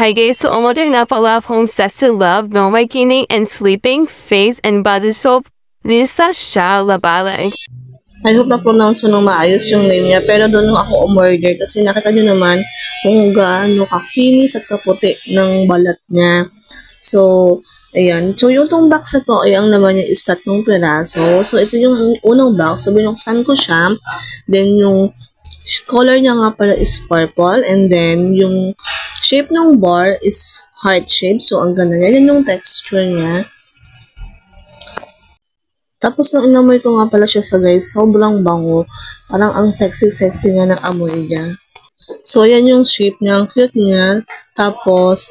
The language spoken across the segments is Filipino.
Hi guys, so umorder na pala home sets to love, no makinig and sleeping, face and body soap. Lisa siya labalay. I hope na-pronounce mo nang maayos yung name niya. Pero doon ako umorder kasi nakita nyo naman kung gaano kakinis at kaputi ng balat niya. So, ayan. So, yung tong box na to ay ang naman niya is 3 piraso. So, ito yung unang box. So, binuksan ko siya. Then, yung color niya nga pala is purple. And then, yung shape ng bar is heart shape. So, ang ganda niya. Yan yung texture niya. Tapos, nung inamoy ko nga pala siya sa guys, sobrang bango. Parang ang sexy-sexy nga ng amoy niya. So, yan yung shape niya. Ang cute niya. Tapos,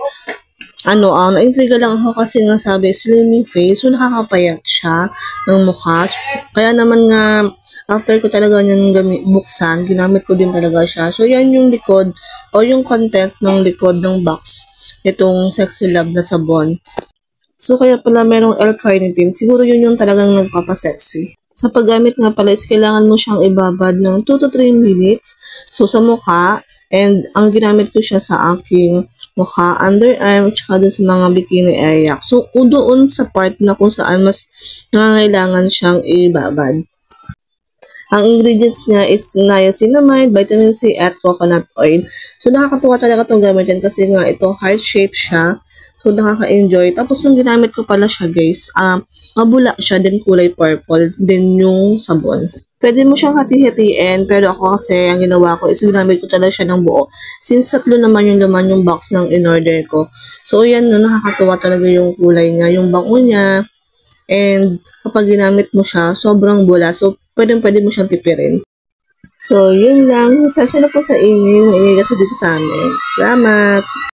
na-intriga lang ako kasi nga sabi, slimming face. So, nakakapayat siya ng mukha. Kaya naman nga, after ko talaga niyang buksan, ginamit ko din talaga siya. So, yan yung likod o yung content ng likod ng box. Itong Sexy Love na sabon. So, kaya pala merong L-carnitine. Siguro yun yung talagang nagpapasexy. Sa paggamit nga pala, is kailangan mo siyang ibabad ng 2 to 3 minutes. So, sa mukha, and ang ginamit ko siya sa aking mukha, underarm, tsaka doon sa mga bikini area. So, doon sa part na kung saan mas nangangailangan siyang ibabad. Ang ingredients niya is niacinamide, vitamin C, at coconut oil. So, nakakatuwa talaga itong gamitin kasi nga ito, heart shape siya. So, nakaka-enjoy. Tapos, nung ginamit ko pala siya, guys, mabula siya, din kulay purple, din yung sabon. Pwede mo siyang hati-hatiin, pero ako kasi, ang ginawa ko is ginamit ko talaga siya ng buo. Since 3 naman yung laman yung box ng in-order ko. So, yan, no, nakakatuwa talaga yung kulay niya, yung bango niya. And, kapag ginamit mo siya, sobrang bula. So, pwede mo siyang tipirin. So, yun lang. Sasya na po sa inyo yung ingay kasi dito sa amin. Salamat!